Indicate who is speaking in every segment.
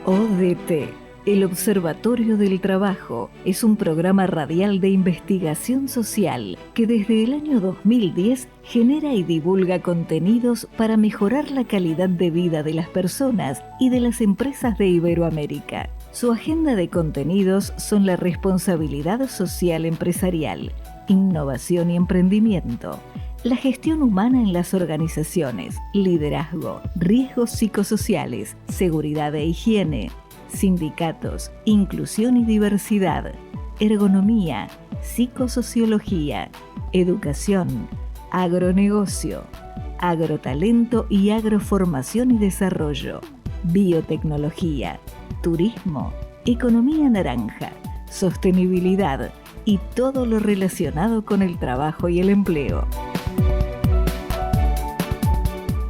Speaker 1: ODT, el Observatorio del Trabajo, es un programa radial de investigación social que desde el año 2010 genera y divulga contenidos para mejorar la calidad de vida de las personas y de las empresas de Iberoamérica. Su agenda de contenidos son la responsabilidad social empresarial, innovación y emprendimiento, la gestión humana en las organizaciones, liderazgo, riesgos psicosociales, seguridad e higiene, sindicatos, inclusión y diversidad, ergonomía, psicosociología, educación, agronegocio, agrotalento y agroformación y desarrollo, biotecnología, turismo, economía naranja, sostenibilidad y todo lo relacionado con el trabajo y el empleo.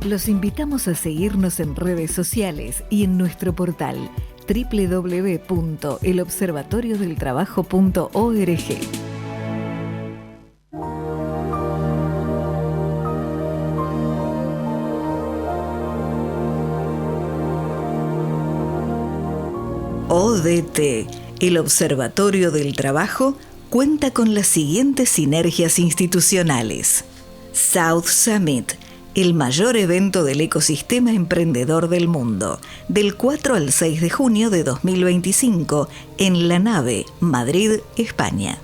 Speaker 1: Los invitamos a seguirnos en redes sociales y en nuestro portal www.elobservatoriodeltrabajo.org. ODT, el Observatorio del Trabajo, cuenta con las siguientes sinergias institucionales. South Summit, el mayor evento del ecosistema emprendedor del mundo, del 4 al 6 de junio de 2025, en La Nave, Madrid, España.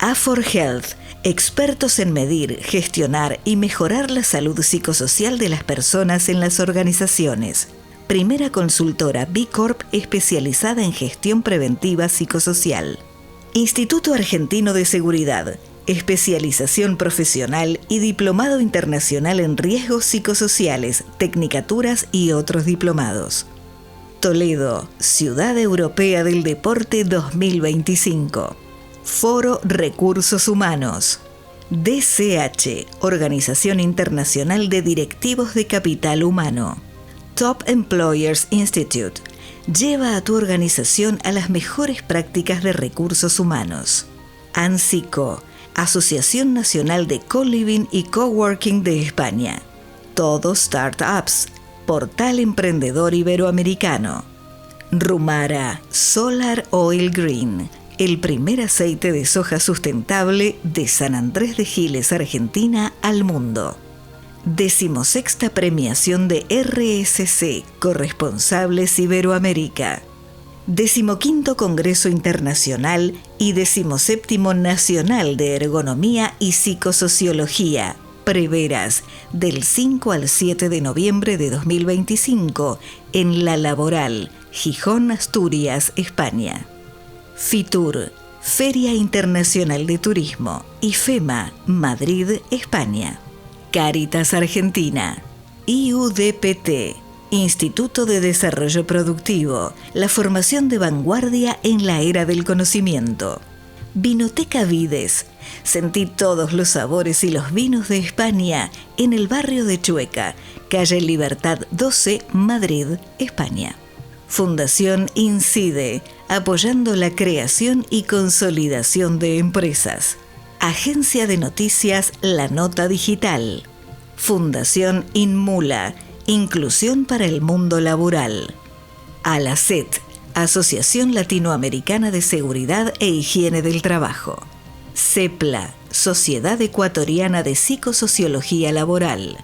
Speaker 1: A4Health, expertos en medir, gestionar y mejorar la salud psicosocial de las personas en las organizaciones. Primera consultora B Corp especializada en gestión preventiva psicosocial. Instituto Argentino de Seguridad, especialización profesional y diplomado internacional en riesgos psicosociales, tecnicaturas y otros diplomados. Toledo, Ciudad Europea del Deporte 2025. Foro Recursos Humanos. DCH, Organización Internacional de Directivos de Capital Humano. Top Employers Institute. Lleva a tu organización a las mejores prácticas de recursos humanos. ANSICO, Asociación Nacional de Co-Living y Coworking de España. Todo Startups, Portal Emprendedor Iberoamericano. Rumara, Solar Oil Green, el primer aceite de soja sustentable de San Andrés de Giles, Argentina, al mundo. 16ª premiación de RSC, Corresponsables Iberoamérica. 15º Congreso Internacional y 17º Nacional de Ergonomía y Psicosociología, Preveras, del 5 al 7 de noviembre de 2025, en La Laboral, Gijón, Asturias, España. FITUR, Feria Internacional de Turismo, IFEMA, Madrid, España. Cáritas Argentina. IUDPT, Instituto de Desarrollo Productivo, la formación de vanguardia en la era del conocimiento. Vinoteca Vides, sentí todos los sabores y los vinos de España en el barrio de Chueca, calle Libertad 12, Madrid, España. Fundación Incide, apoyando la creación y consolidación de empresas. Agencia de Noticias La Nota Digital. Fundación Inmula, Inclusión para el Mundo Laboral. ALACET, Asociación Latinoamericana de Seguridad e Higiene del Trabajo. CEPLA, Sociedad Ecuatoriana de Psicosociología Laboral.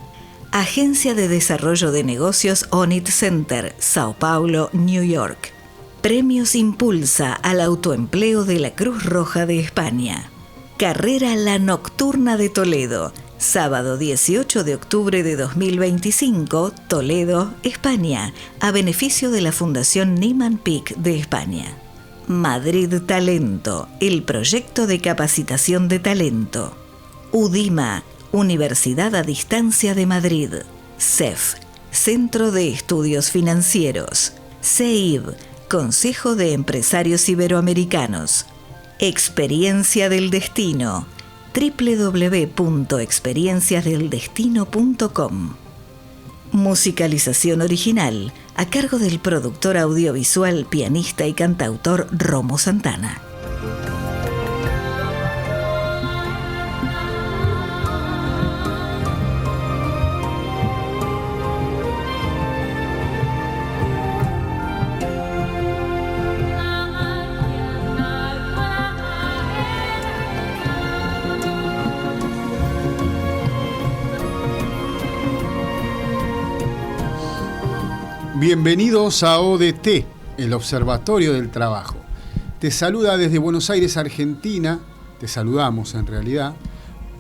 Speaker 1: Agencia de Desarrollo de Negocios ONIT Center, Sao Paulo, New York. Premios Impulsa al Autoempleo de la Cruz Roja de España. Carrera La Nocturna de Toledo, sábado 18 de octubre de 2025, Toledo, España, a beneficio de la Fundación Nieman Pick de España. Madrid Talento, el proyecto de capacitación de talento. UDIMA, Universidad a Distancia de Madrid. CEF, Centro de Estudios Financieros. CEIB, Consejo de Empresarios Iberoamericanos. Experiencia del Destino, www.experienciasdeldestino.com. Musicalización original, a cargo del productor audiovisual, pianista y cantautor Romo Santana.
Speaker 2: Bienvenidos a ODT, el Observatorio del Trabajo. Te saluda desde Buenos Aires, Argentina. Te saludamos en realidad.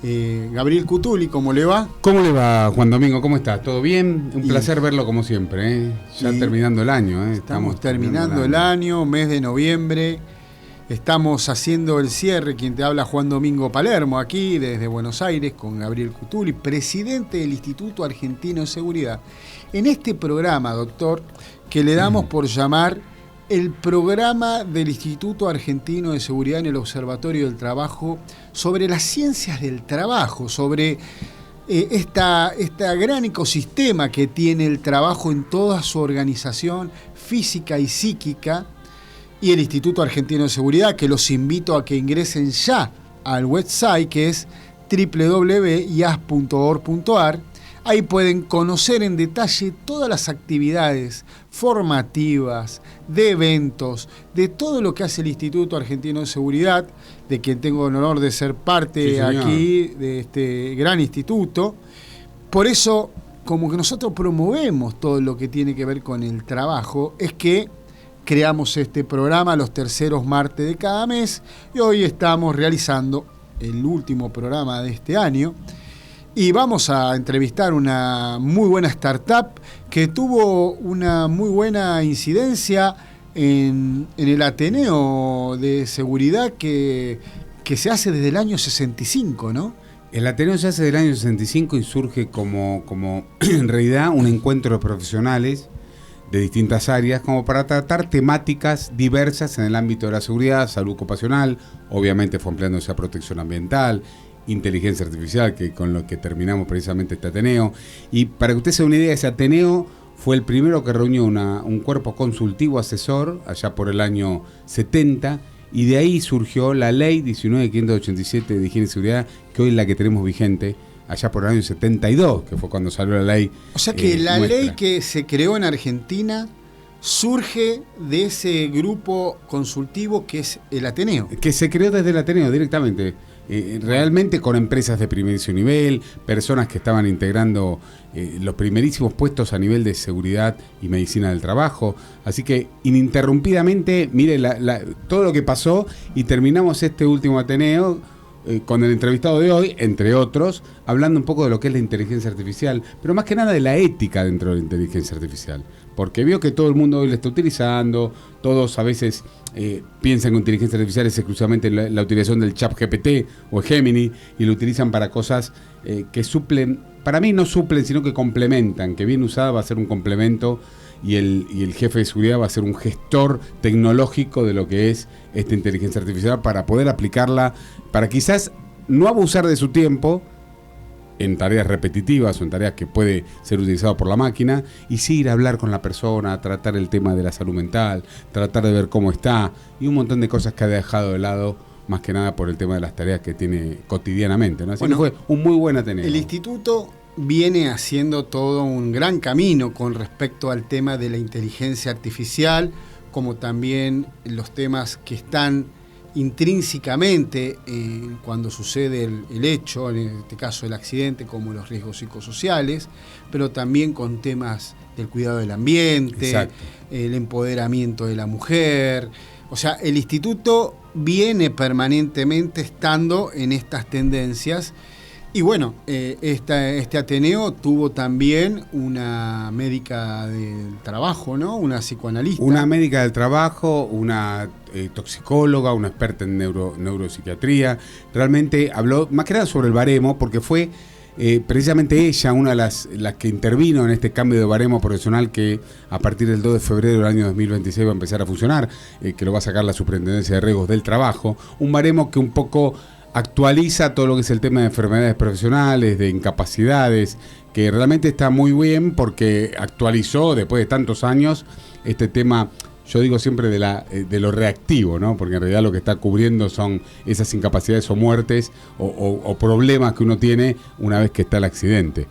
Speaker 2: Gabriel Cutuli, ¿cómo le va?
Speaker 3: ¿Cómo le va, Juan Domingo? ¿Cómo está? ¿Todo bien? Un placer verlo como siempre, ¿eh? Ya terminando el año, ¿eh?
Speaker 2: Estamos terminando el año, mes de noviembre. Estamos haciendo el cierre, quien te habla, Juan Domingo Palermo, aquí desde Buenos Aires, con Gabriel Cutuli, presidente del Instituto Argentino de Seguridad. En este programa, doctor, que le damos por llamar el programa del Instituto Argentino de Seguridad en el Observatorio del Trabajo sobre las ciencias del trabajo, sobre esta gran ecosistema que tiene el trabajo en toda su organización física y psíquica, y el Instituto Argentino de Seguridad, que los invito a que ingresen ya al website, que es www.ias.org.ar. Ahí pueden conocer en detalle todas las actividades formativas, de eventos, de todo lo que hace el Instituto Argentino de Seguridad, de quien tengo el honor de ser parte aquí de este gran instituto. Por eso, como que nosotros promovemos todo lo que tiene que ver con el trabajo, es que creamos este programa los terceros martes de cada mes, y hoy estamos realizando el último programa de este año. Y vamos a entrevistar una muy buena startup que tuvo una muy buena incidencia en el Ateneo de Seguridad que se hace desde el año 65, ¿no?
Speaker 3: El Ateneo se hace desde el año 65 y surge como en realidad un encuentro de profesionales de distintas áreas, como para tratar temáticas diversas en el ámbito de la seguridad, salud ocupacional, obviamente fue ampliándose a protección ambiental, inteligencia artificial, que con lo que terminamos precisamente este Ateneo. Y para que usted se dé una idea, ese Ateneo fue el primero que reunió un cuerpo consultivo asesor allá por el año 70, y de ahí surgió la ley 19.587 de higiene y seguridad, que hoy es la que tenemos vigente, allá por el año 72, que fue cuando salió la ley.
Speaker 2: O sea que la ley que se creó en Argentina surge de ese grupo consultivo que es el Ateneo.
Speaker 3: Que se creó desde el Ateneo directamente. Realmente con empresas de primerísimo nivel, personas que estaban integrando los primerísimos puestos a nivel de seguridad y medicina del trabajo. Así que ininterrumpidamente, mire todo lo que pasó, y terminamos este último Ateneo con el entrevistado de hoy, entre otros, hablando un poco de lo que es la inteligencia artificial, pero más que nada de la ética dentro de la inteligencia artificial, porque vio que todo el mundo hoy la está utilizando, todos a veces piensan que inteligencia artificial es exclusivamente la utilización del ChatGPT o Gemini, y lo utilizan para cosas que suplen, para mí no suplen, sino que complementan, que bien usada va a ser un complemento, y el jefe de seguridad va a ser un gestor tecnológico de lo que es esta inteligencia artificial para poder aplicarla, para quizás no abusar de su tiempo en tareas repetitivas o en tareas que puede ser utilizado por la máquina, y sí ir a hablar con la persona, tratar el tema de la salud mental, tratar de ver cómo está, y un montón de cosas que ha dejado de lado, más que nada por el tema de las tareas que tiene cotidianamente, ¿no? Así que fue un muy buen Ateneo.
Speaker 2: El instituto viene haciendo todo un gran camino con respecto al tema de la inteligencia artificial, como también los temas que están intrínsecamente cuando sucede el hecho, en este caso el accidente, como los riesgos psicosociales, pero también con temas del cuidado del ambiente, el empoderamiento de la mujer. O sea, el instituto viene permanentemente estando en estas tendencias. Y bueno, este Ateneo tuvo también una médica del trabajo, ¿no? Una psicoanalista.
Speaker 3: Una médica del trabajo, una toxicóloga, una experta en neuropsiquiatría. Realmente habló más que nada sobre el baremo, porque fue precisamente ella una de las que intervino en este cambio de baremo profesional que a partir del 2 de febrero del año 2026 va a empezar a funcionar, que lo va a sacar la Superintendencia de Riesgos del Trabajo. Un baremo que un poco actualiza todo lo que es el tema de enfermedades profesionales, de incapacidades, que realmente está muy bien porque actualizó después de tantos años este tema. Yo digo siempre de lo reactivo, ¿no? Porque en realidad lo que está cubriendo son esas incapacidades o muertes o problemas que uno tiene una vez que está el accidente.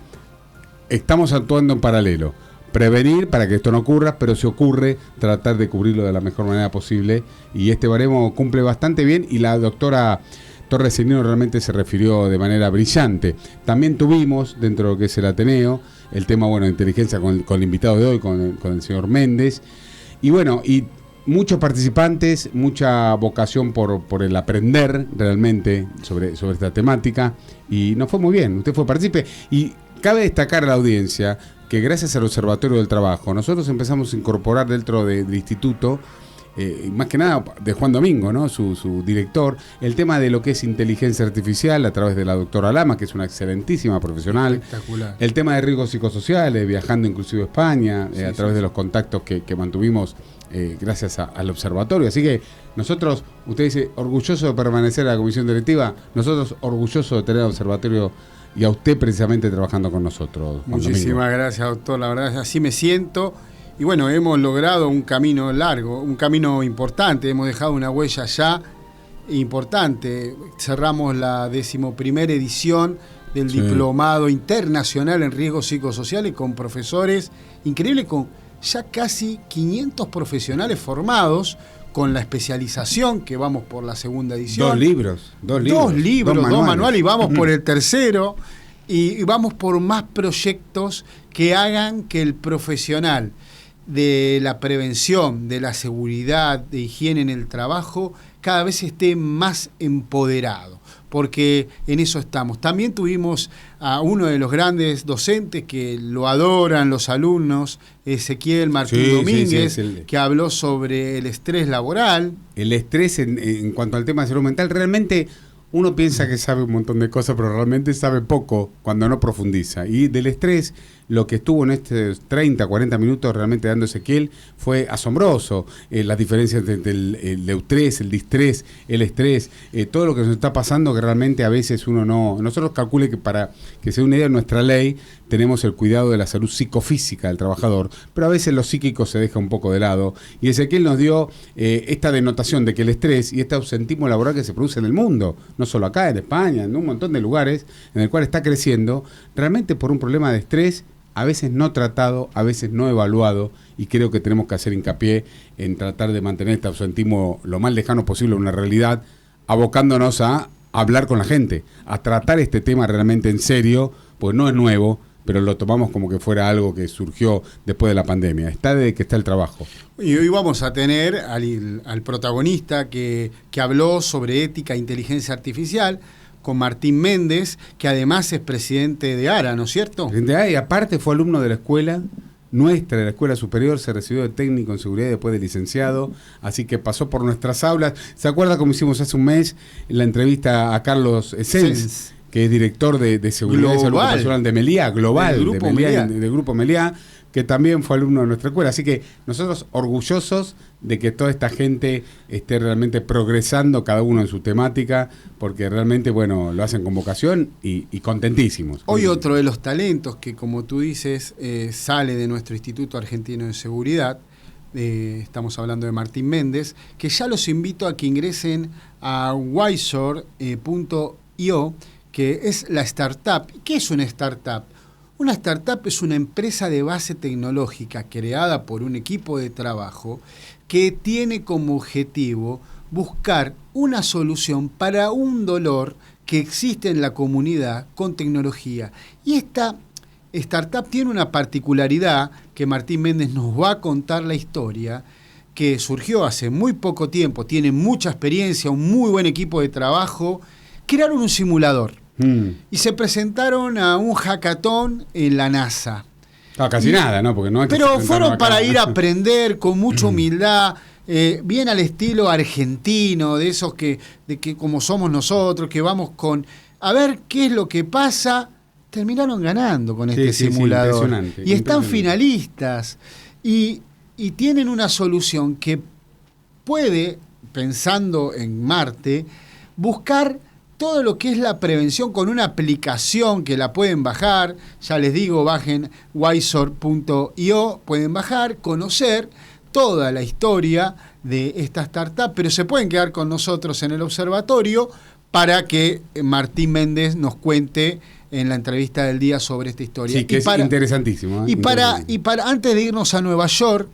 Speaker 3: Estamos actuando en paralelo. Prevenir para que esto no ocurra, pero si ocurre, tratar de cubrirlo de la mejor manera posible. Y este baremo cumple bastante bien, y la doctora Torres Segnino realmente se refirió de manera brillante. También tuvimos, dentro de lo que es el Ateneo, el tema, bueno, de inteligencia con el invitado de hoy, con el señor Méndez. Y bueno, y muchos participantes, mucha vocación por el aprender realmente sobre esta temática. Y nos fue muy bien, usted fue partícipe. Y cabe destacar a la audiencia que gracias al Observatorio del Trabajo, nosotros empezamos a incorporar dentro del instituto, más que nada de Juan Domingo, ¿no? Su director, el tema de lo que es inteligencia artificial a través de la doctora Lama, que es una excelentísima profesional.
Speaker 2: Espectacular.
Speaker 3: El tema de riesgos psicosociales, viajando inclusive a España, a través de los contactos que mantuvimos gracias al observatorio. Así que nosotros, usted dice, orgulloso de permanecer a la comisión directiva, nosotros orgullosos de tener al observatorio y a usted precisamente trabajando con nosotros.
Speaker 2: Muchísimas gracias, doctor, la verdad así me siento. Y bueno, hemos logrado un camino largo, un camino importante, hemos dejado una huella ya importante. Cerramos la 11ª edición del Diplomado Internacional en Riesgos Psicosociales con profesores, increíble, con ya casi 500 profesionales formados, con la especialización, que vamos por la 2ª edición.
Speaker 3: Dos
Speaker 2: manuales, y vamos por el tercero, y vamos por más proyectos que hagan que el profesional de la prevención, de la seguridad, de higiene en el trabajo, cada vez esté más empoderado, porque en eso estamos. También tuvimos a uno de los grandes docentes que lo adoran los alumnos, Ezequiel Martín Domínguez, que habló sobre el estrés laboral.
Speaker 3: El estrés en cuanto al tema de salud mental, realmente uno piensa que sabe un montón de cosas, pero realmente sabe poco cuando no profundiza. Y del estrés, lo que estuvo en estos 30, 40 minutos realmente dando Ezequiel fue asombroso. Las diferencias entre el eustrés, el distrés, el estrés, todo lo que nos está pasando, que realmente a veces uno no... Nosotros calcule que, para que se dé una idea de nuestra ley, tenemos el cuidado de la salud psicofísica del trabajador, pero a veces lo psíquico se deja un poco de lado. Y Ezequiel nos dio esta denotación de que el estrés y este ausentismo laboral que se produce en el mundo, no solo acá, en España, en un montón de lugares, en el cual está creciendo, realmente por un problema de estrés, a veces no tratado, a veces no evaluado, y creo que tenemos que hacer hincapié en tratar de mantener este ausentismo lo más lejano posible a una realidad, abocándonos a hablar con la gente, a tratar este tema realmente en serio, pues no es nuevo, pero lo tomamos como que fuera algo que surgió después de la pandemia. Está desde que está el trabajo.
Speaker 2: Y hoy vamos a tener al protagonista que habló sobre ética e inteligencia artificial, con Martín Méndez, que además es presidente de ARA, ¿no es cierto?
Speaker 3: Y aparte fue alumno de la escuela nuestra, de la escuela superior, se recibió de técnico en seguridad y después de licenciado, así que pasó por nuestras aulas. ¿Se acuerda cómo hicimos hace un mes la entrevista a Carlos Essens, que es director de seguridad y salud ocupacional de Meliá, global, del Grupo Meliá, que también fue alumno de nuestra escuela? Así que nosotros orgullosos de que toda esta gente esté realmente progresando, cada uno en su temática, porque realmente, bueno, lo hacen con vocación y contentísimos.
Speaker 2: Hoy otro de los talentos que, como tú dices, sale de nuestro Instituto Argentino de Seguridad, estamos hablando de Martín Méndez, que ya los invito a que ingresen a Wisor.io, que es la startup. ¿Qué es una startup? Una startup es una empresa de base tecnológica creada por un equipo de trabajo que tiene como objetivo buscar una solución para un dolor que existe en la comunidad con tecnología. Y esta startup tiene una particularidad que Martín Méndez nos va a contar la historia, que surgió hace muy poco tiempo, tiene mucha experiencia, un muy buen equipo de trabajo. Crearon un simulador. Y se presentaron a un hackathon en la NASA.
Speaker 3: Casi nada, ¿no? Porque no hay que
Speaker 2: pero fueron para ir a aprender con mucha humildad, bien al estilo argentino, de esos que como somos nosotros, que vamos con a ver qué es lo que pasa. Terminaron ganando con este simulador. Y están finalistas. Y tienen una solución que puede, pensando en Marte, buscar todo lo que es la prevención con una aplicación que la pueden bajar. Ya les digo, bajen Wisor.io, pueden bajar, conocer toda la historia de esta startup, pero se pueden quedar con nosotros en el observatorio para que Martín Méndez nos cuente en la entrevista del día sobre esta historia.
Speaker 3: Sí, que es interesantísimo.
Speaker 2: Y para antes de irnos a Nueva York,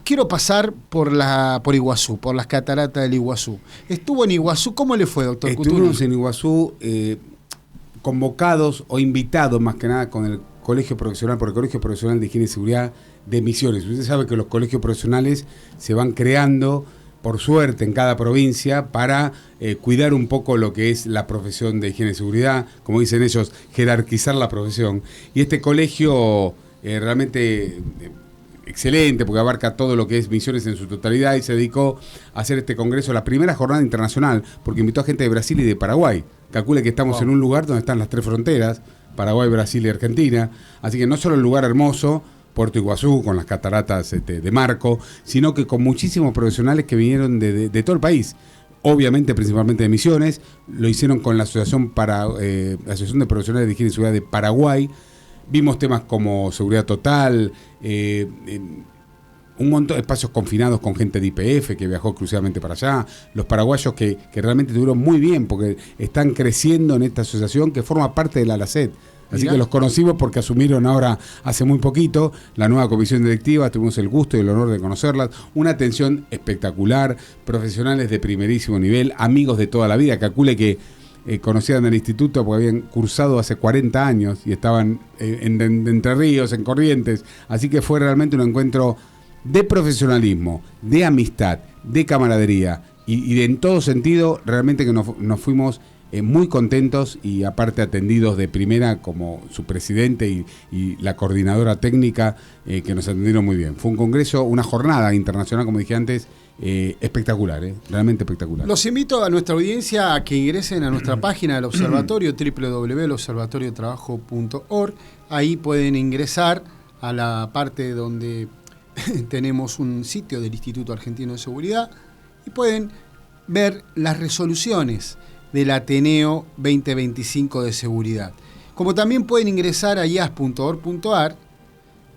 Speaker 2: quiero pasar por Iguazú, por las cataratas del Iguazú. Estuvo en Iguazú, ¿cómo le fue, doctor Cuturo?
Speaker 3: Estuvimos en Iguazú convocados o invitados más que nada con colegio profesional, por el Colegio Profesional de Higiene y Seguridad de Misiones. Usted sabe que los colegios profesionales se van creando, por suerte, en cada provincia para cuidar un poco lo que es la profesión de higiene y seguridad, como dicen ellos, jerarquizar la profesión. Y este colegio realmente excelente, porque abarca todo lo que es Misiones en su totalidad, y se dedicó a hacer este congreso, la primera jornada internacional, porque invitó a gente de Brasil y de Paraguay. Calcule que estamos en un lugar donde están las 3 fronteras, Paraguay, Brasil y Argentina, así que no solo el lugar hermoso, Puerto Iguazú, con las cataratas de Marco, sino que con muchísimos profesionales que vinieron de todo el país, obviamente principalmente de Misiones. Lo hicieron con la Asociación de Profesionales de Higiene y Seguridad de Paraguay. Vimos temas como seguridad total, un montón de espacios confinados con gente de YPF que viajó exclusivamente para allá, los paraguayos que realmente estuvieron muy bien porque están creciendo en esta asociación que forma parte de la ALACET. Así que los conocimos porque asumieron ahora hace muy poquito la nueva comisión directiva, tuvimos el gusto y el honor de conocerlas, una atención espectacular, profesionales de primerísimo nivel, amigos de toda la vida. Calcule que conocían del instituto porque habían cursado hace 40 años y estaban en Entre Ríos, en Corrientes, así que fue realmente un encuentro de profesionalismo, de amistad, de camaradería y en todo sentido realmente que nos fuimos muy contentos y aparte atendidos de primera como su presidente y la coordinadora técnica que nos atendieron muy bien. Fue un congreso, una jornada internacional, como dije antes, espectacular, realmente espectacular.
Speaker 2: Los invito a nuestra audiencia a que ingresen a nuestra página del observatorio, www.elobservatoriotrabajo.org. Ahí pueden ingresar a la parte donde tenemos un sitio del Instituto Argentino de Seguridad y pueden ver las resoluciones del Ateneo 2025 de Seguridad. Como también pueden ingresar a ias.org.ar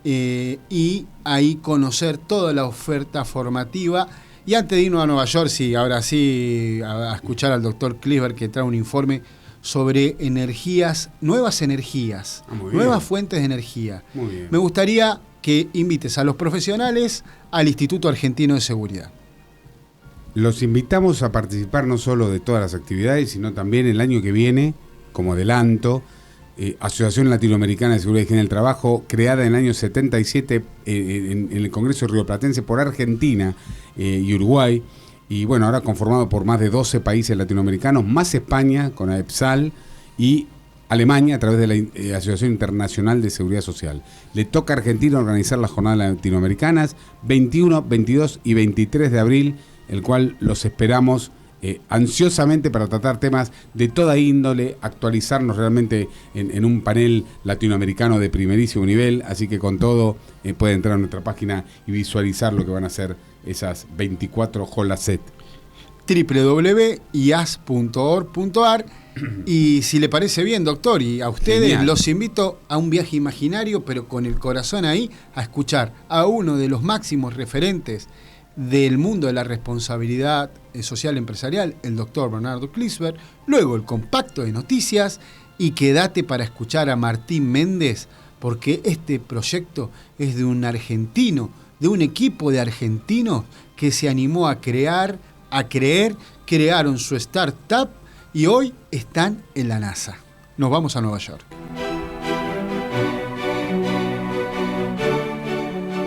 Speaker 2: y ahí conocer toda la oferta formativa. Y antes de irnos a Nueva York, sí, ahora sí, a escuchar al doctor Clisberg que trae un informe sobre nuevas energías, nuevas fuentes de energía.
Speaker 3: Muy bien.
Speaker 2: Me gustaría que invites a los profesionales al Instituto Argentino de Seguridad.
Speaker 3: Los invitamos a participar no solo de todas las actividades, sino también el año que viene, como adelanto, Asociación Latinoamericana de Seguridad y Higiene del Trabajo, creada en el año 77 en el Congreso Rioplatense por Argentina y Uruguay, y bueno, ahora conformado por más de 12 países latinoamericanos, más España con AEPSAL y Alemania a través de la Asociación Internacional de Seguridad Social. Le toca a Argentina organizar las jornadas latinoamericanas 21, 22 y 23 de abril, el cual los esperamos ansiosamente para tratar temas de toda índole, actualizarnos realmente en un panel latinoamericano de primerísimo nivel, así que con todo pueden entrar a nuestra página y visualizar lo que van a ser esas 24 JOLACET.
Speaker 2: www.ias.org.ar. Y si le parece bien, doctor, y a ustedes
Speaker 3: Genial.
Speaker 2: Los invito a un viaje imaginario, pero con el corazón ahí, a escuchar a uno de los máximos referentes del mundo de la responsabilidad social empresarial, el doctor Bernardo Clisberg, luego el compacto de noticias y quédate para escuchar a Martín Méndez, porque este proyecto es de un argentino, de un equipo de argentinos que se animó a creer, crearon su startup y hoy están en la NASA. Nos vamos a Nueva York.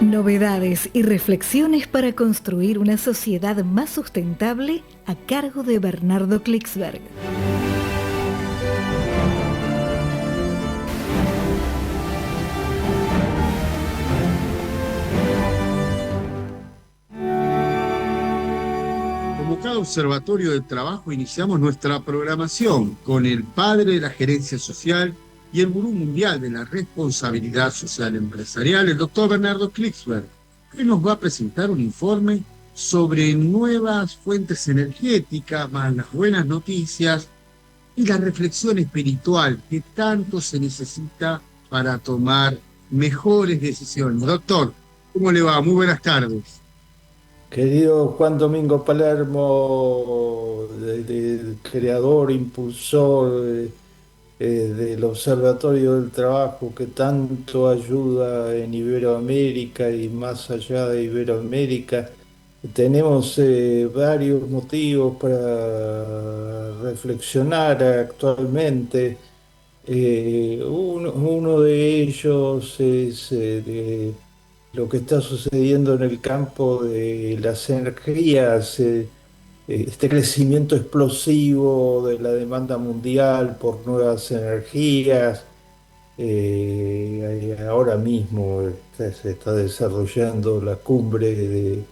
Speaker 1: Novedades y reflexiones para construir una sociedad más sustentable a cargo de Bernardo Clisberg.
Speaker 4: Como cada observatorio del trabajo, iniciamos nuestra programación con el padre de la gerencia social y el gurú mundial de la responsabilidad social empresarial, el doctor Bernardo Clisberg, que nos va a presentar un informe sobre nuevas fuentes energéticas, más las buenas noticias y la reflexión espiritual que tanto se necesita para tomar mejores decisiones. Doctor, ¿cómo le va? Muy buenas tardes.
Speaker 5: Querido Juan Domingo Palermo, creador, impulsor del Observatorio del Trabajo que tanto ayuda en Iberoamérica y más allá de Iberoamérica, tenemos varios motivos para reflexionar actualmente Uno de ellos es lo que está sucediendo en el campo de las energías, este crecimiento explosivo de la demanda mundial por nuevas energías. Ahora mismo se está desarrollando la cumbre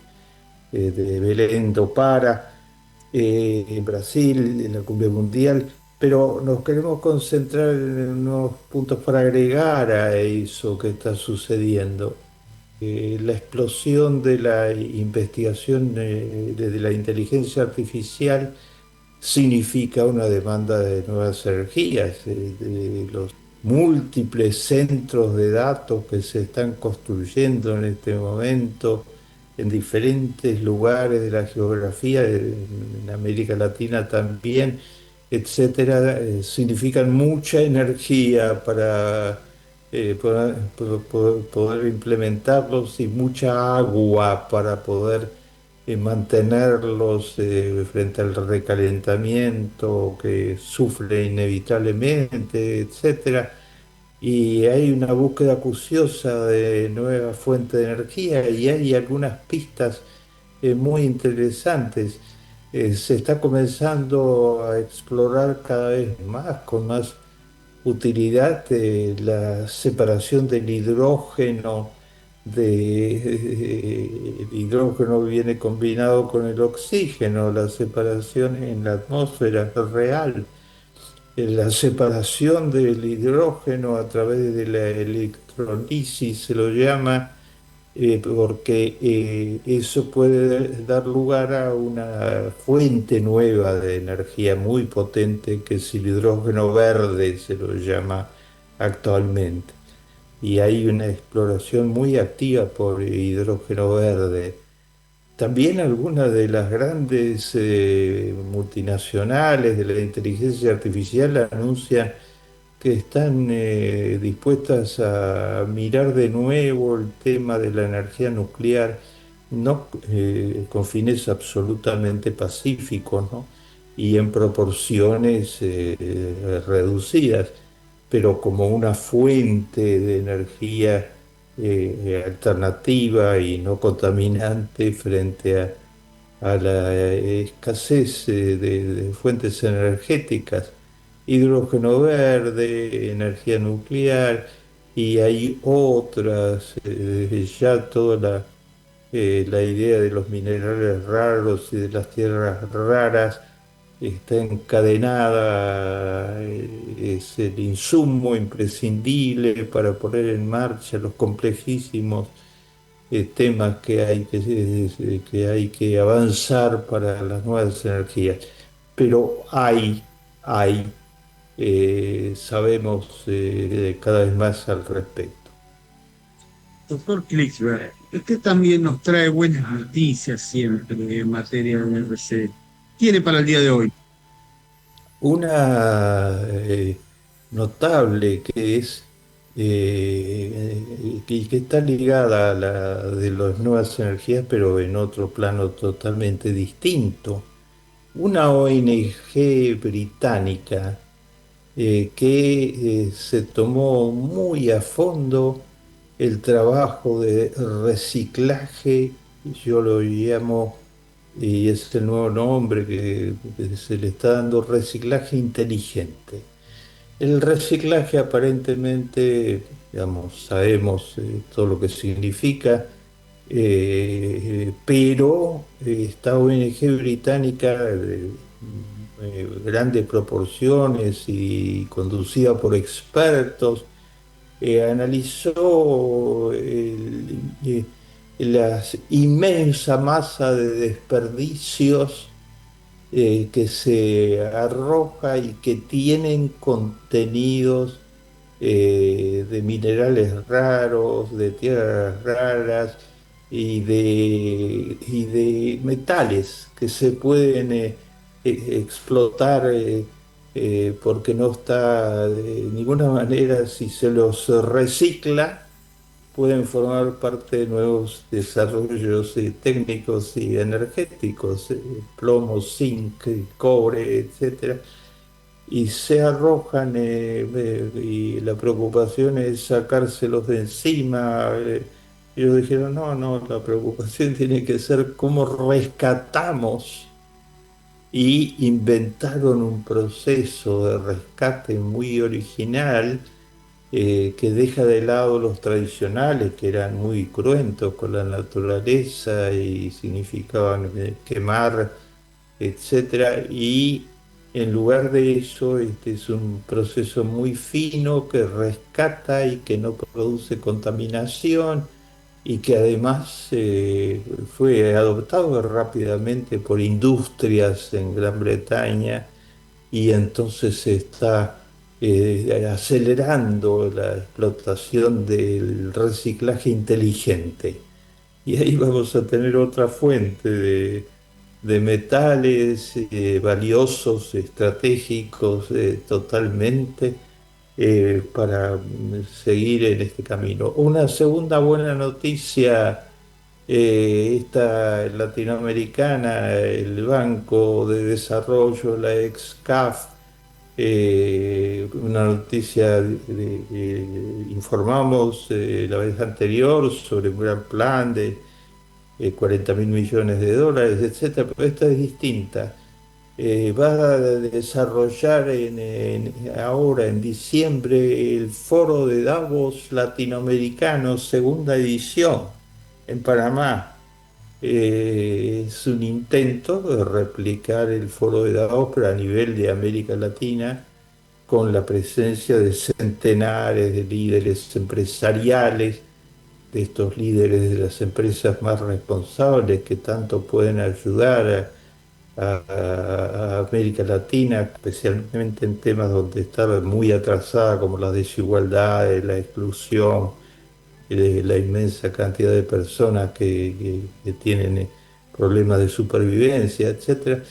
Speaker 5: de Belém do Pará en Brasil, en la cumbre mundial, pero nos queremos concentrar en unos puntos para agregar a eso que está sucediendo. La explosión de la investigación de la inteligencia artificial significa una demanda de nuevas energías, de los múltiples centros de datos que se están construyendo en este momento en diferentes lugares de la geografía, en América Latina también, etcétera, significan mucha energía para poder implementarlos y mucha agua para poder mantenerlos frente al recalentamiento que sufre inevitablemente, etcétera. Y hay una búsqueda acuciosa de nuevas fuentes de energía y hay algunas pistas muy interesantes. Se está comenzando a explorar cada vez más, con más utilidad, la separación del hidrógeno. El hidrógeno viene combinado con el oxígeno, la separación en la atmósfera real, la separación del hidrógeno a través de la electrolisis se lo llama, porque eso puede dar lugar a una fuente nueva de energía muy potente que es el hidrógeno verde, se lo llama actualmente. Y hay una exploración muy activa por hidrógeno verde. También algunas de las grandes multinacionales de la inteligencia artificial anuncian que están dispuestas a mirar de nuevo el tema de la energía nuclear, no con fines absolutamente pacíficos, ¿no? Y en proporciones reducidas, pero como una fuente de energía alternativa y no contaminante frente a la escasez de fuentes energéticas, hidrógeno verde, energía nuclear, y hay otras, ya toda la idea de los minerales raros y de las tierras raras está encadenada, es el insumo imprescindible para poner en marcha los complejísimos temas que hay que avanzar para las nuevas energías. Pero sabemos cada vez más al respecto.
Speaker 4: Doctor Klicksberg, usted también nos trae buenas noticias siempre en materia de NRC. ¿Tiene para el día de hoy?
Speaker 5: Una notable que es que está ligada a la de las nuevas energías, pero en otro plano totalmente distinto. Una ONG británica que se tomó muy a fondo el trabajo de reciclaje, yo lo llamo, y es el nuevo nombre que se le está dando, reciclaje inteligente. El reciclaje aparentemente, digamos, sabemos todo lo que significa, pero esta ONG británica de grandes proporciones y conducida por expertos, analizó la inmensa masa de desperdicios que se arroja y que tienen contenidos de minerales raros, de tierras raras y de metales que se pueden explotar porque no está de ninguna manera, si se los recicla, pueden formar parte de nuevos desarrollos técnicos y energéticos, plomo, zinc, cobre, etc. y se arrojan, y la preocupación es sacárselos de encima. Y ellos dijeron, no, no, la preocupación tiene que ser cómo rescatamos, y inventaron un proceso de rescate muy original, que deja de lado los tradicionales, que eran muy cruentos con la naturaleza y significaban quemar, etcétera, y en lugar de eso, este es un proceso muy fino que rescata y que no produce contaminación, y que además fue adoptado rápidamente por industrias en Gran Bretaña, y entonces se está acelerando la explotación del reciclaje inteligente. Y ahí vamos a tener otra fuente de metales valiosos, estratégicos, totalmente, para seguir en este camino. Una segunda buena noticia, esta latinoamericana, el Banco de Desarrollo, la ex-CAF, una noticia, informamos la vez anterior sobre un gran plan de 40.000 millones de dólares, etcétera, pero esta es distinta. Va a desarrollar ahora en diciembre el Foro de Davos Latinoamericano, segunda edición, en Panamá. Es un intento de replicar el Foro de Davos, pero a nivel de América Latina, con la presencia de centenares de líderes empresariales, de estos líderes de las empresas más responsables que tanto pueden ayudar a América Latina, especialmente en temas donde está muy atrasada, como la desigualdad, la exclusión, la inmensa cantidad de personas que tienen problemas de supervivencia, etcétera.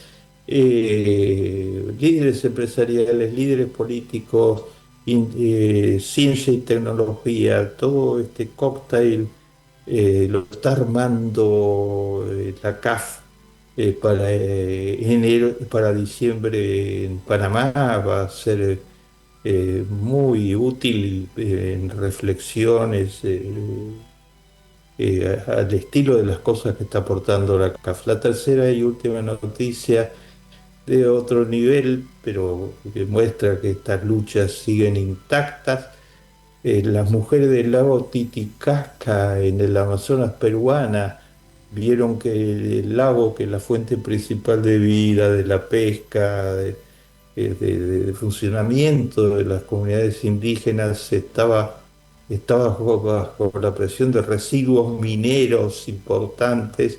Speaker 5: Líderes empresariales, líderes políticos, ciencia y tecnología, todo este cóctel lo está armando la CAF para enero, para diciembre en Panamá. Va a ser muy útil en reflexiones al estilo de las cosas que está aportando la CAF. La tercera y última noticia, de otro nivel, pero que muestra que estas luchas siguen intactas. Las mujeres del lago Titicaca, en el Amazonas peruana, vieron que el lago, que es la fuente principal de vida, de la pesca, de funcionamiento de las comunidades indígenas, estaba bajo la presión de residuos mineros importantes.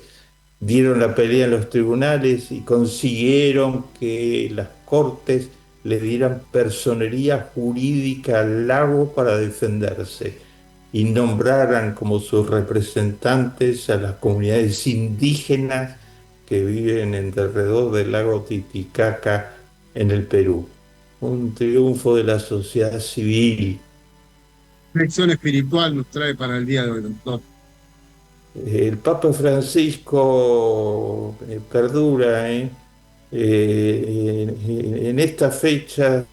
Speaker 5: Dieron la pelea en los tribunales y consiguieron que las cortes le dieran personería jurídica al lago para defenderse, y nombraran como sus representantes a las comunidades indígenas que viven en alrededor del lago Titicaca en el Perú. Un triunfo de la sociedad civil.
Speaker 4: Lección espiritual nos trae para el día de hoy, doctor.
Speaker 5: El Papa Francisco perdura, en estas fechas,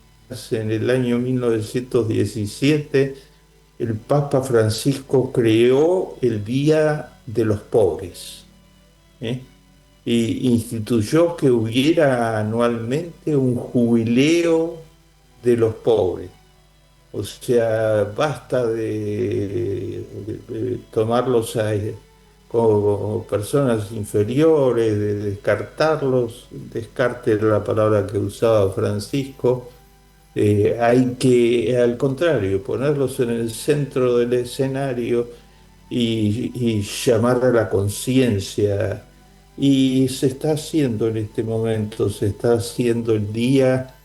Speaker 5: en el año 1917, el Papa Francisco creó el Día de los Pobres, y instituyó que hubiera anualmente un jubileo de los pobres. O sea, basta de tomarlos como personas inferiores, de descartarlos. Descarte era la palabra que usaba Francisco. Hay que, al contrario, ponerlos en el centro del escenario y llamar a la conciencia. Y se está haciendo en este momento, se está haciendo el Día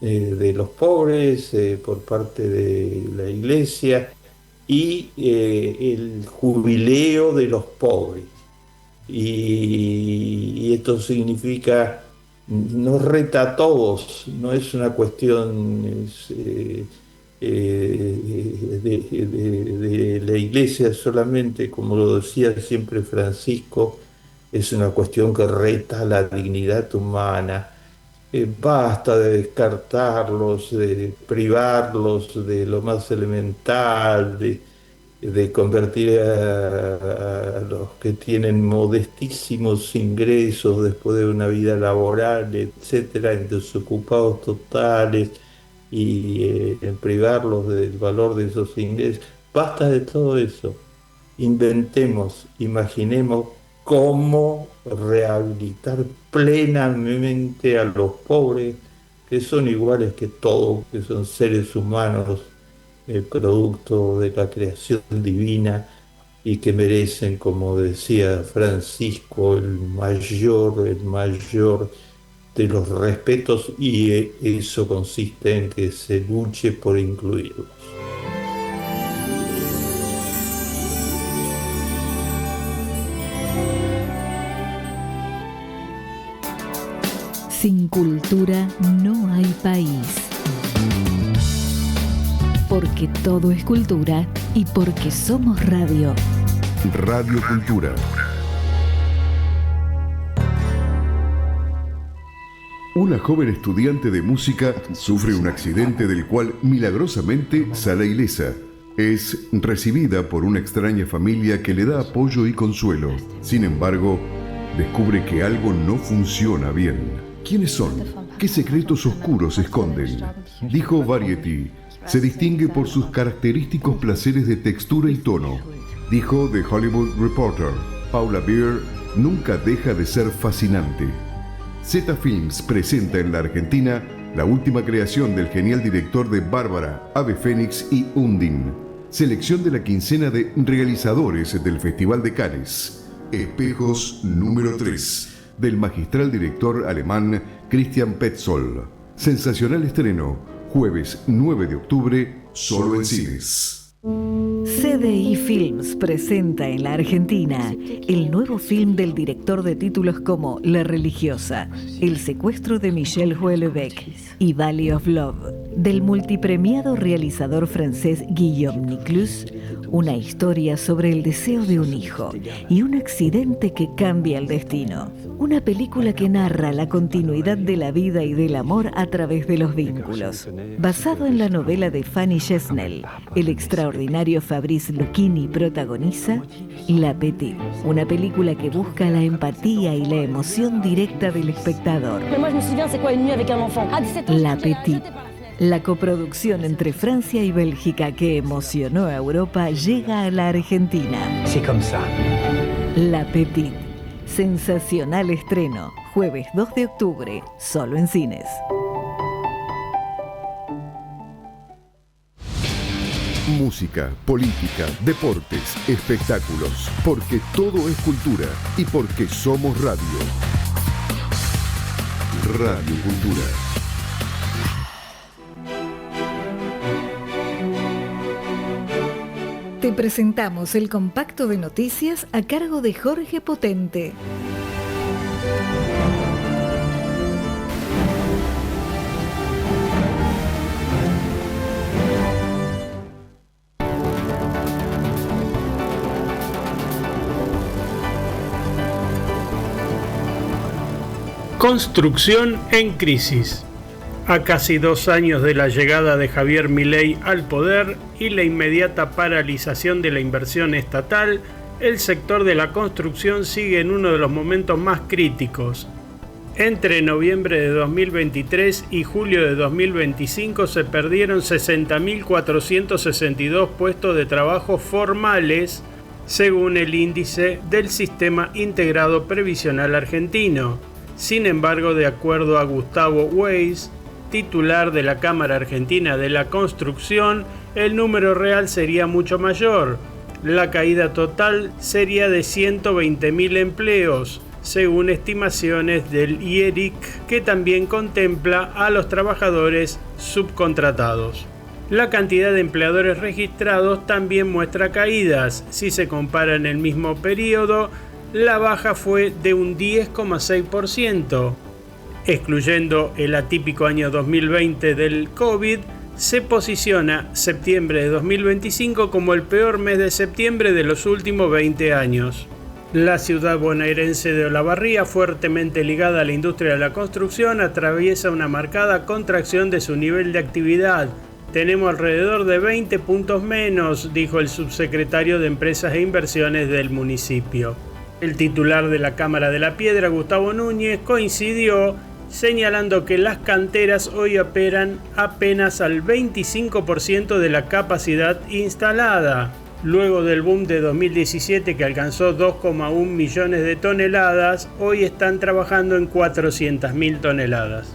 Speaker 5: de los Pobres por parte de la Iglesia, y el jubileo de los pobres. Y esto significa, nos reta a todos, no es una cuestión de la Iglesia solamente, como lo decía siempre Francisco, es una cuestión que reta la dignidad humana. Basta de descartarlos, de privarlos de lo más elemental, de convertir a los que tienen modestísimos ingresos después de una vida laboral, etcétera, en desocupados totales y en privarlos del valor de esos ingresos. Basta de todo eso. Inventemos, imaginemos cómo rehabilitar plenamente a los pobres, que son iguales que todos, que son seres humanos, producto de la creación divina y que merecen, como decía Francisco, el mayor de los respetos, y eso consiste en que se luche por incluirlos.
Speaker 1: Sin cultura no hay país. Porque todo es cultura y porque somos radio.
Speaker 6: Radio Cultura. Una joven estudiante de música sufre un accidente del cual milagrosamente sale ilesa. Es recibida por una extraña familia que le da apoyo y consuelo. Sin embargo, descubre que algo no funciona bien. ¿Quiénes son? ¿Qué secretos oscuros esconden? Dijo Variety. Se distingue por sus característicos placeres de textura y tono. Dijo The Hollywood Reporter. Paula Beer nunca deja de ser fascinante. Zeta Films presenta en la Argentina la última creación del genial director de Bárbara, Ave Fénix y Undine. Selección de la quincena de realizadores del Festival de Cannes. Espejos número 3. Del magistral director alemán Christian Petzold. Sensacional estreno, jueves 9 de octubre, solo en cines.
Speaker 1: CDI Films presenta en la Argentina el nuevo film del director de títulos como La Religiosa, El secuestro de Michel Houellebecq y Valley of Love, del multipremiado realizador francés Guillaume Niclus, una historia sobre el deseo de un hijo y un accidente que cambia el destino. Una película que narra la continuidad de la vida y del amor a través de los vínculos. Basado en la novela de Fanny Chesnel, el extraordinario Fabrice Lucchini protagoniza La Petite, una película que busca la empatía y la emoción directa del espectador. La Petite, la coproducción entre Francia y Bélgica que emocionó a Europa, llega a la Argentina. La Petite. Sensacional estreno, jueves 2 de octubre, solo en cines.
Speaker 6: Música, política, deportes, espectáculos, porque todo es cultura y porque somos radio. Radio Cultura.
Speaker 1: Te presentamos el compacto de noticias a cargo de Jorge Potente.
Speaker 7: Construcción en crisis. A casi 2 años de la llegada de Javier Milei al poder y la inmediata paralización de la inversión estatal, el sector de la construcción sigue en uno de los momentos más críticos. Entre noviembre de 2023 y julio de 2025 se perdieron 60.462 puestos de trabajo formales, según el índice del Sistema Integrado Previsional Argentino. Sin embargo, de acuerdo a Gustavo Weiss, titular de la Cámara Argentina de la Construcción, el número real sería mucho mayor. La caída total sería de 120.000 empleos, según estimaciones del IERIC, que también contempla a los trabajadores subcontratados. La cantidad de empleadores registrados también muestra caídas. Si se compara en el mismo periodo, la baja fue de un 10,6%. Excluyendo el atípico año 2020 del COVID, se posiciona septiembre de 2025 como el peor mes de septiembre de los últimos 20 años. La ciudad bonaerense de Olavarría, fuertemente ligada a la industria de la construcción, atraviesa una marcada contracción de su nivel de actividad. Tenemos alrededor de 20 puntos menos, dijo el subsecretario de Empresas e Inversiones del municipio. El titular de la Cámara de la Piedra, Gustavo Núñez, coincidió señalando que las canteras hoy operan apenas al 25% de la capacidad instalada. Luego del boom de 2017 que alcanzó 2,1 millones de toneladas, hoy están trabajando en 400.000 toneladas.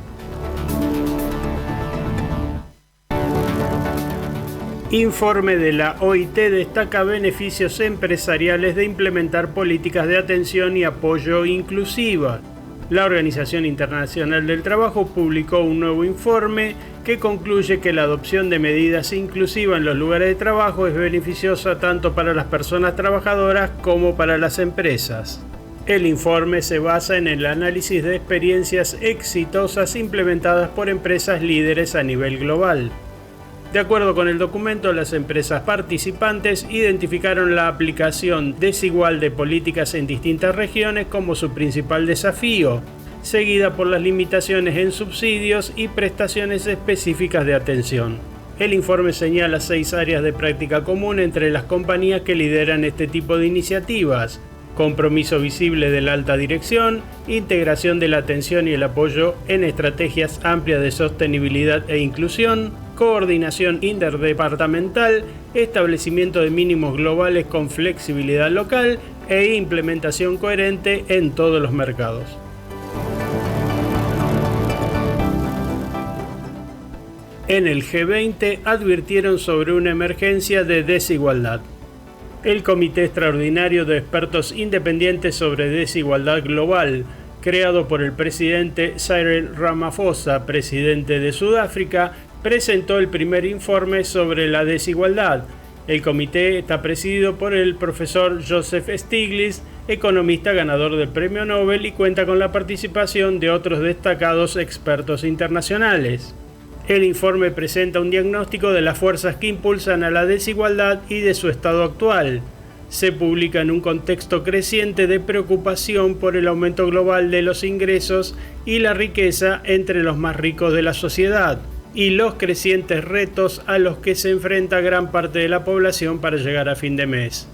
Speaker 7: Informe de la OIT destaca beneficios empresariales de implementar políticas de atención y apoyo inclusivas. La Organización Internacional del Trabajo publicó un nuevo informe que concluye que la adopción de medidas inclusivas en los lugares de trabajo es beneficiosa tanto para las personas trabajadoras como para las empresas. El informe se basa en el análisis de experiencias exitosas implementadas por empresas líderes a nivel global. De acuerdo con el documento, las empresas participantes identificaron la aplicación desigual de políticas en distintas regiones como su principal desafío, seguida por las limitaciones en subsidios y prestaciones específicas de atención. El informe señala 6 áreas de práctica común entre las compañías que lideran este tipo de iniciativas: compromiso visible de la alta dirección, integración de la atención y el apoyo en estrategias amplias de sostenibilidad e inclusión, coordinación interdepartamental, establecimiento de mínimos globales con flexibilidad local e implementación coherente en todos los mercados. En el G20 advirtieron sobre una emergencia de desigualdad. El Comité Extraordinario de Expertos Independientes sobre Desigualdad Global, creado por el presidente Cyril Ramaphosa, presidente de Sudáfrica, presentó el primer informe sobre la desigualdad. El comité está presidido por el profesor Joseph Stiglitz, economista ganador del Premio Nobel, y cuenta con la participación de otros destacados expertos internacionales. El informe presenta un diagnóstico de las fuerzas que impulsan a la desigualdad y de su estado actual. Se publica en un contexto creciente de preocupación por el aumento global de los ingresos y la riqueza entre los más ricos de la sociedad, y los crecientes retos a los que se enfrenta gran parte de la población para llegar a fin de mes.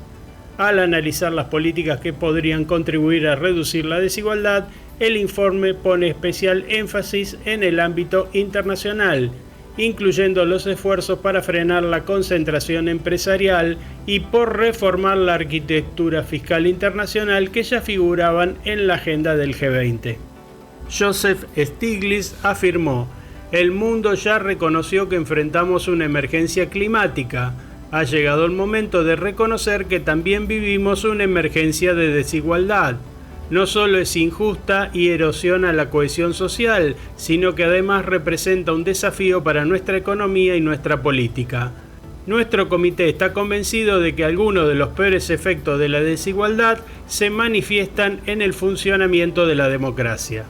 Speaker 7: Al analizar las políticas que podrían contribuir a reducir la desigualdad, el informe pone especial énfasis en el ámbito internacional, incluyendo los esfuerzos para frenar la concentración empresarial y por reformar la arquitectura fiscal internacional que ya figuraban en la agenda del G20. Joseph Stiglitz afirmó: "El mundo ya reconoció que enfrentamos una emergencia climática. Ha llegado el momento de reconocer que también vivimos una emergencia de desigualdad. No solo es injusta y erosiona la cohesión social, sino que además representa un desafío para nuestra economía y nuestra política. Nuestro comité está convencido de que algunos de los peores efectos de la desigualdad se manifiestan en el funcionamiento de la democracia".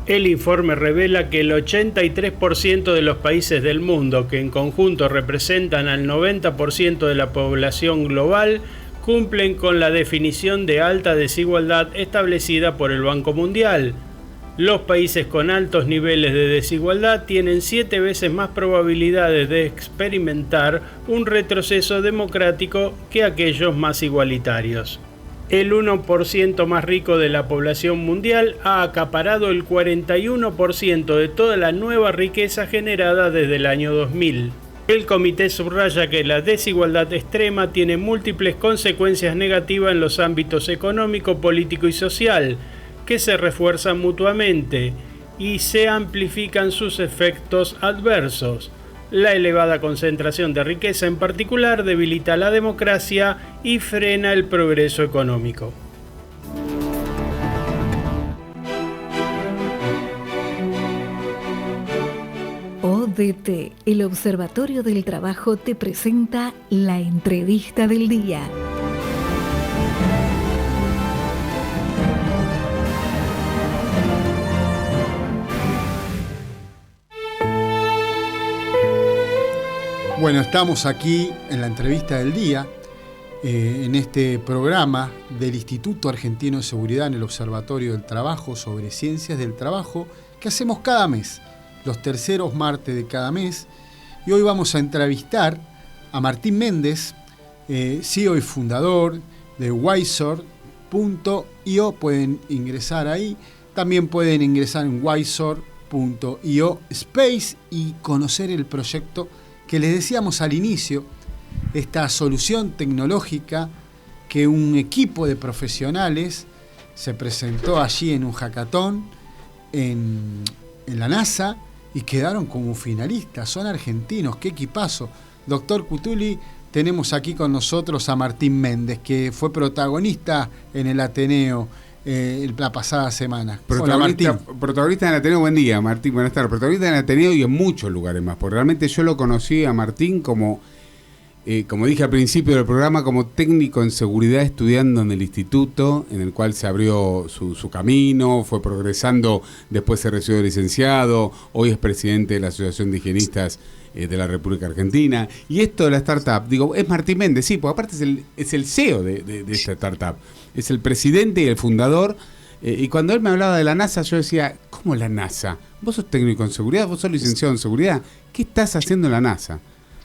Speaker 7: El informe revela que el 83% de los países del mundo, que en conjunto representan al 90% de la población global, cumplen con la definición de alta desigualdad establecida por el Banco Mundial. Los países con altos niveles de desigualdad tienen 7 veces más probabilidades de experimentar un retroceso democrático que aquellos más igualitarios. El 1% más rico de la población mundial ha acaparado el 41% de toda la nueva riqueza generada desde el año 2000. El comité subraya que la desigualdad extrema tiene múltiples consecuencias negativas en los ámbitos económico, político y social, que se refuerzan mutuamente y se amplifican sus efectos adversos. La elevada concentración de riqueza en particular debilita la democracia y frena el progreso económico.
Speaker 1: ODT, el Observatorio del Trabajo, te presenta la entrevista del día.
Speaker 2: Bueno, estamos aquí en la entrevista del día. en este programa del Instituto Argentino de Seguridad en el Observatorio del Trabajo sobre Ciencias del Trabajo que hacemos cada mes, los terceros martes de cada mes. Y hoy vamos a entrevistar a Martín Méndez, CEO y fundador de Wisor.io. Pueden ingresar ahí. También pueden ingresar en Wisor.io Space y conocer el proyecto que les decíamos al inicio, esta solución tecnológica que un equipo de profesionales se presentó allí en un hackathon en la NASA y quedaron como finalistas. Son argentinos, qué equipazo. Doctor Cutuli, tenemos aquí con nosotros a Martín Méndez, que fue protagonista en el Ateneo la pasada semana. Hola, Martín.
Speaker 3: Protagonista en el Ateneo, buen día, Martín, buenas tardes. Protagonista en el Ateneo y en muchos lugares más, porque realmente yo lo conocí a Martín como dije al principio del programa, como técnico en seguridad estudiando en el instituto, en el cual se abrió su camino, fue progresando, después se recibió de licenciado, hoy es presidente de la Asociación de Higienistas de la República Argentina. Y esto de la startup, digo, es Martín Méndez, sí, porque aparte es el CEO de esta startup, es el presidente y el fundador. Y cuando él me hablaba de la NASA, yo decía, ¿cómo la NASA? Vos sos técnico en seguridad, vos sos licenciado en seguridad, ¿qué estás haciendo en la NASA?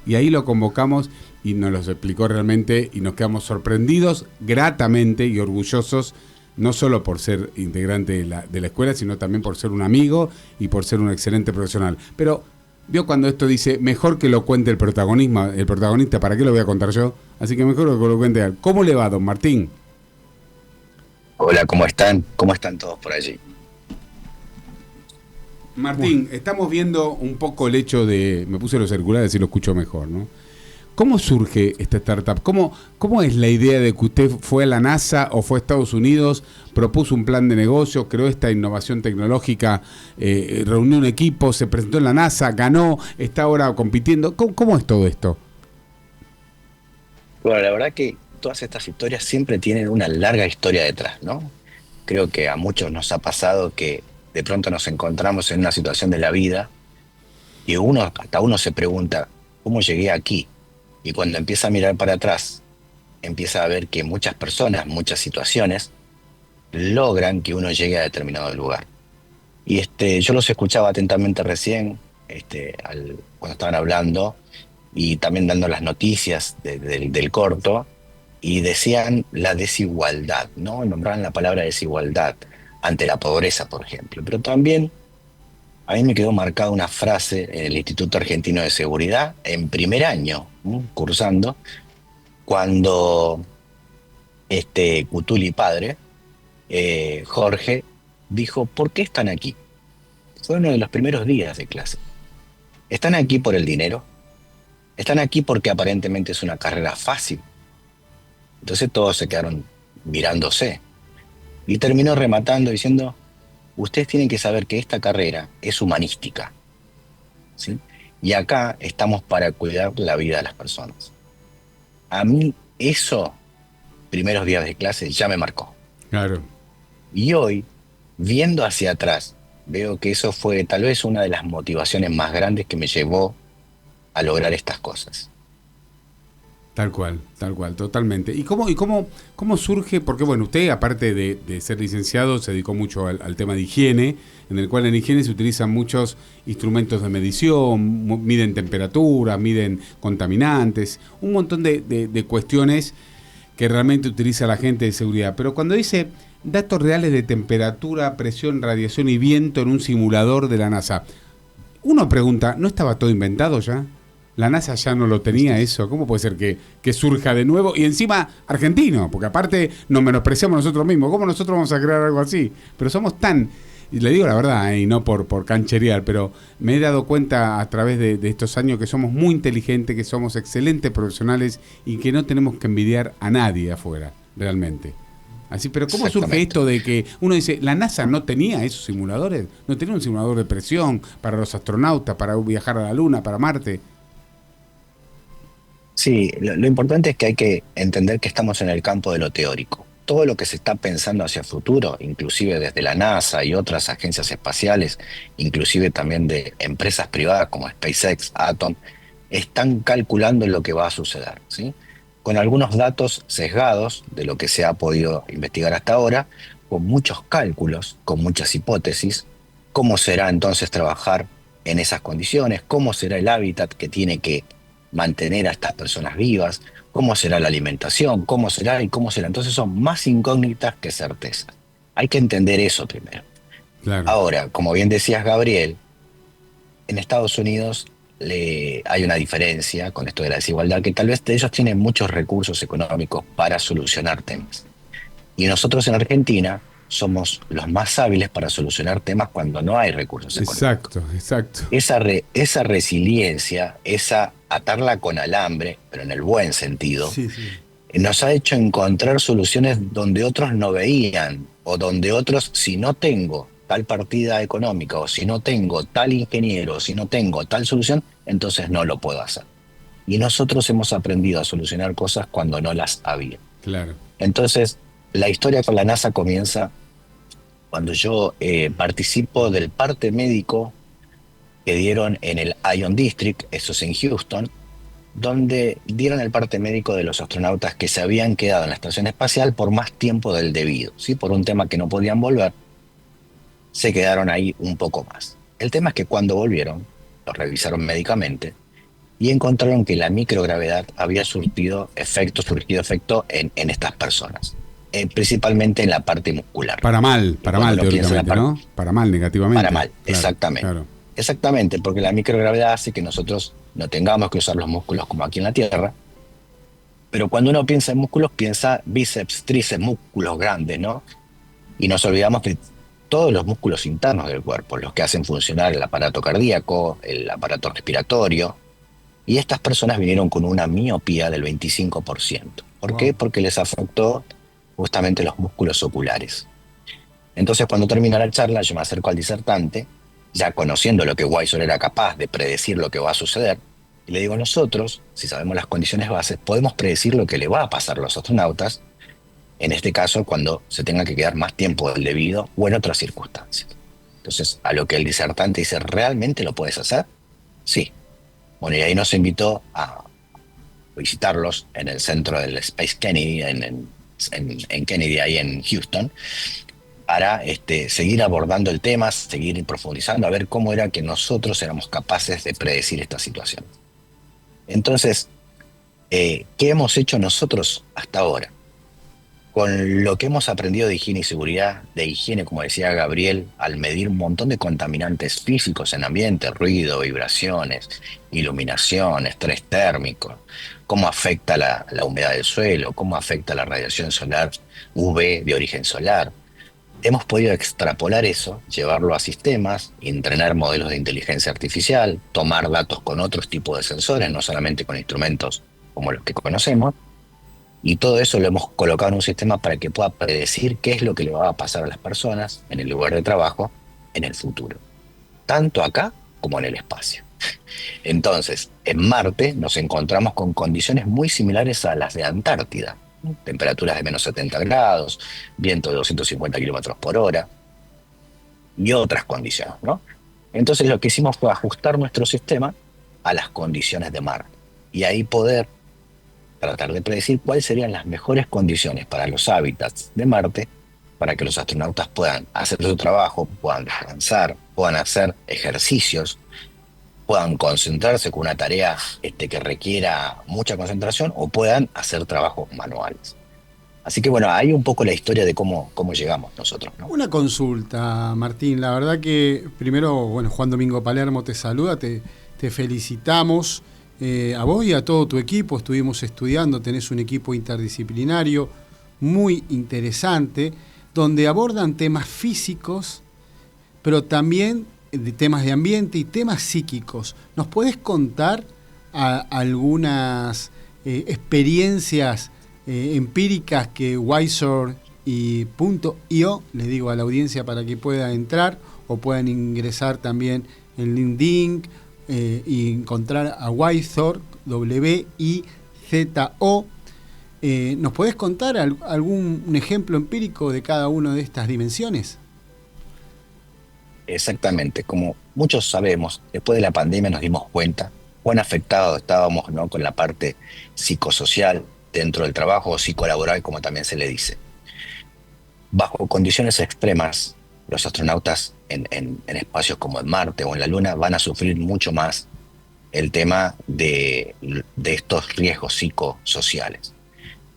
Speaker 3: Y ahí lo convocamos y nos lo explicó realmente y nos quedamos sorprendidos gratamente y orgullosos, no solo por ser integrante de la escuela, sino también por ser un amigo y por ser un excelente profesional. Pero vio cuando esto dice, mejor que lo cuente el protagonista, ¿para qué lo voy a contar yo? Así que mejor que lo cuente él. ¿Cómo le va, don Martín?
Speaker 8: Hola, ¿cómo están? ¿Cómo están todos por allí?
Speaker 3: Martín, estamos viendo un poco el hecho de... Me puse los auriculares y lo escucho mejor, ¿no? ¿Cómo surge esta startup? ¿Cómo es la idea de que usted fue a la NASA o fue a Estados Unidos, propuso un plan de negocio, creó esta innovación tecnológica, reunió un equipo, se presentó en la NASA, ganó, está ahora compitiendo? ¿Cómo es todo esto?
Speaker 8: Bueno, la verdad que todas estas historias siempre tienen una larga historia detrás, ¿no? Creo que a muchos nos ha pasado que de pronto nos encontramos en una situación de la vida y hasta uno se pregunta, ¿cómo llegué aquí? Y cuando empieza a mirar para atrás, empieza a ver que muchas personas, muchas situaciones, logran que uno llegue a determinado lugar. Y yo los escuchaba atentamente recién, cuando estaban hablando, y también dando las noticias del corto, y decían la desigualdad, ¿no? Nombraban la palabra desigualdad ante la pobreza, por ejemplo. Pero también a mí me quedó marcada una frase en el Instituto Argentino de Seguridad, en primer año, cursando, cuando Cutuli padre, Jorge, dijo, ¿por qué están aquí? Fue uno de los primeros días de clase. ¿Están aquí por el dinero? ¿Están aquí porque aparentemente es una carrera fácil? Entonces todos se quedaron mirándose. Y terminó rematando diciendo, ustedes tienen que saber que esta carrera es humanística, ¿sí? Y acá estamos para cuidar la vida de las personas. A mí eso, primeros días de clase, ya me marcó.
Speaker 3: Claro.
Speaker 8: Y hoy, viendo hacia atrás, veo que eso fue tal vez una de las motivaciones más grandes que me llevó a lograr estas cosas.
Speaker 3: Tal cual, totalmente. ¿Y cómo surge? Porque bueno, usted aparte de ser licenciado se dedicó mucho al tema de higiene, en el cual en higiene se utilizan muchos instrumentos de medición, miden temperatura, miden contaminantes, un montón de cuestiones que realmente utiliza la gente de seguridad. Pero cuando dice datos reales de temperatura, presión, radiación y viento en un simulador de la NASA, uno pregunta, ¿no estaba todo inventado ya? ¿La NASA ya no lo tenía eso? ¿Cómo puede ser que surja de nuevo? Y encima argentino, porque aparte nos menospreciamos nosotros mismos. ¿Cómo nosotros vamos a crear algo así? Pero somos tan, y le digo la verdad, y no por cancherear, pero me he dado cuenta a través de estos años que somos muy inteligentes, que somos excelentes profesionales y que no tenemos que envidiar a nadie afuera, realmente. Así, pero ¿cómo surge esto de que uno dice, la NASA no tenía esos simuladores? ¿No tenía un simulador de presión para los astronautas, para viajar a la Luna, para Marte?
Speaker 8: Sí, lo importante es que hay que entender que estamos en el campo de lo teórico. Todo lo que se está pensando hacia el futuro, inclusive desde la NASA y otras agencias espaciales, inclusive también de empresas privadas como SpaceX, Atom, están calculando lo que va a suceder, ¿sí? con algunos datos sesgados de lo que se ha podido investigar hasta ahora, con muchos cálculos, con muchas hipótesis, cómo será entonces trabajar en esas condiciones, cómo será el hábitat que tiene que mantener a estas personas vivas, cómo será la alimentación, cómo será y cómo será. Entonces son más incógnitas que certezas. Hay que entender eso primero.
Speaker 3: Claro.
Speaker 8: Ahora, como bien decías, Gabriel, en Estados Unidos hay una diferencia con esto de la desigualdad, que tal vez ellos tienen muchos recursos económicos para solucionar temas. Y nosotros en Argentina somos los más hábiles para solucionar temas cuando no hay recursos económicos.
Speaker 3: Exacto.
Speaker 8: Esa resiliencia, esa atarla con alambre, pero en el buen sentido,
Speaker 2: Sí, sí.
Speaker 8: nos ha hecho encontrar soluciones donde otros no veían, o donde otros, si no tengo tal partida económica, o si no tengo tal ingeniero, o si no tengo tal solución, entonces no lo puedo hacer. Y nosotros hemos aprendido a solucionar cosas cuando no las había.
Speaker 3: Claro.
Speaker 8: Entonces, la historia con la NASA comienza cuando yo participo del parte médico que dieron en el Ion District, eso es en Houston, donde dieron el parte médico de los astronautas que se habían quedado en la estación espacial por más tiempo del debido, ¿sí? Por un tema que no podían volver, se quedaron ahí un poco más. El tema es que cuando volvieron, los revisaron médicamente y encontraron que la microgravedad había surgido efecto en estas personas, principalmente en la parte muscular.
Speaker 3: Para mal teóricamente, ¿no? Para mal, negativamente.
Speaker 8: Para mal,
Speaker 3: claro,
Speaker 8: exactamente.
Speaker 3: Claro.
Speaker 8: Exactamente, porque la microgravedad hace que nosotros no tengamos que usar los músculos como aquí en la Tierra, pero cuando uno piensa en músculos, piensa bíceps, tríceps, músculos grandes, ¿no? Y nos olvidamos que todos los músculos internos del cuerpo, los que hacen funcionar el aparato cardíaco, el aparato respiratorio, y estas personas vinieron con una miopía del 25%. ¿Por qué? Porque les afectó justamente los músculos oculares. Entonces, cuando termina la charla, yo me acerco al disertante, ya conociendo lo que Wiser era capaz de predecir lo que va a suceder, y le digo, nosotros, si sabemos las condiciones bases, podemos predecir lo que le va a pasar a los astronautas, en este caso, cuando se tenga que quedar más tiempo del debido o en otras circunstancias. Entonces, a lo que el disertante dice, ¿realmente lo puedes hacer? Sí. Bueno, y ahí nos invitó a visitarlos en el centro del Space Kennedy, en Kennedy, ahí en Houston, para seguir abordando el tema, seguir profundizando, a ver cómo era que nosotros éramos capaces de predecir esta situación. Entonces, ¿qué hemos hecho nosotros hasta ahora? Con lo que hemos aprendido de higiene y seguridad, de higiene, como decía Gabriel, al medir un montón de contaminantes físicos en ambiente, ruido, vibraciones, iluminación, estrés térmico, cómo afecta la humedad del suelo, cómo afecta la radiación solar UV de origen solar. Hemos podido extrapolar eso, llevarlo a sistemas, entrenar modelos de inteligencia artificial, tomar datos con otros tipos de sensores, no solamente con instrumentos como los que conocemos, y todo eso lo hemos colocado en un sistema para que pueda predecir qué es lo que le va a pasar a las personas en el lugar de trabajo en el futuro, tanto acá como en el espacio. Entonces, en Marte nos encontramos con condiciones muy similares a las de Antártida, temperaturas de menos 70 grados, viento de 250 kilómetros por hora y otras condiciones, ¿no? Entonces lo que hicimos fue ajustar nuestro sistema a las condiciones de Marte y ahí poder tratar de predecir cuáles serían las mejores condiciones para los hábitats de Marte para que los astronautas puedan hacer su trabajo, puedan descansar, puedan hacer ejercicios, puedan concentrarse con una tarea que requiera mucha concentración o puedan hacer trabajos manuales. Así que bueno, hay un poco la historia de cómo llegamos nosotros, ¿no?
Speaker 2: Una consulta, Martín. La verdad que primero, bueno, Juan Domingo Palermo te saluda, te felicitamos. A vos y a todo tu equipo, estuvimos estudiando, tenés un equipo interdisciplinario muy interesante, donde abordan temas físicos, pero también de temas de ambiente y temas psíquicos. ¿Nos podés contar algunas experiencias empíricas que Wiser y .io, les digo a la audiencia para que pueda entrar o puedan ingresar también en LinkedIn y encontrar a Wiser, W-I-Z-O? ¿Nos podés contar algún ejemplo empírico de cada una de estas dimensiones?
Speaker 8: Exactamente, como muchos sabemos, después de la pandemia nos dimos cuenta cuán afectados estábamos, ¿no?, con la parte psicosocial, dentro del trabajo psicolaboral, como también se le dice. Bajo condiciones extremas, los astronautas en espacios como en Marte o en la Luna van a sufrir mucho más el tema de estos riesgos psicosociales.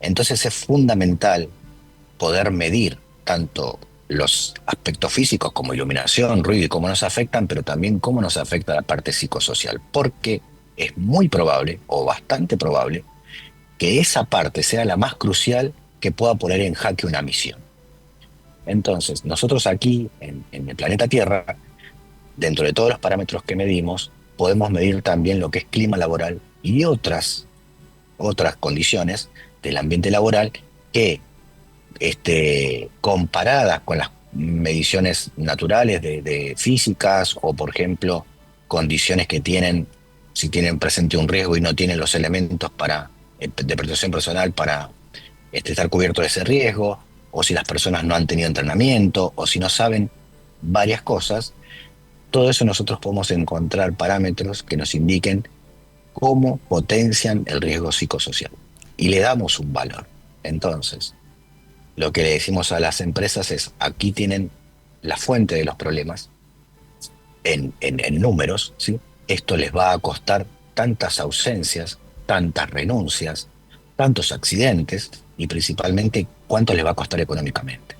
Speaker 8: Entonces es fundamental poder medir tanto los aspectos físicos como iluminación, ruido y cómo nos afectan, pero también cómo nos afecta la parte psicosocial, porque es muy probable, o bastante probable, que esa parte sea la más crucial que pueda poner en jaque una misión. Entonces, nosotros aquí, en el planeta Tierra, dentro de todos los parámetros que medimos, podemos medir también lo que es clima laboral y otras condiciones del ambiente laboral que, comparadas con las mediciones naturales de físicas, o por ejemplo, condiciones que tienen, si tienen presente un riesgo y no tienen los elementos de protección personal para estar cubiertos de ese riesgo, o si las personas no han tenido entrenamiento, o si no saben varias cosas, todo eso nosotros podemos encontrar parámetros que nos indiquen cómo potencian el riesgo psicosocial. Y le damos un valor. Entonces, lo que le decimos a las empresas es, aquí tienen la fuente de los problemas en números, ¿sí? Esto les va a costar tantas ausencias, tantas renuncias, tantos accidentes, y principalmente cuánto les va a costar económicamente.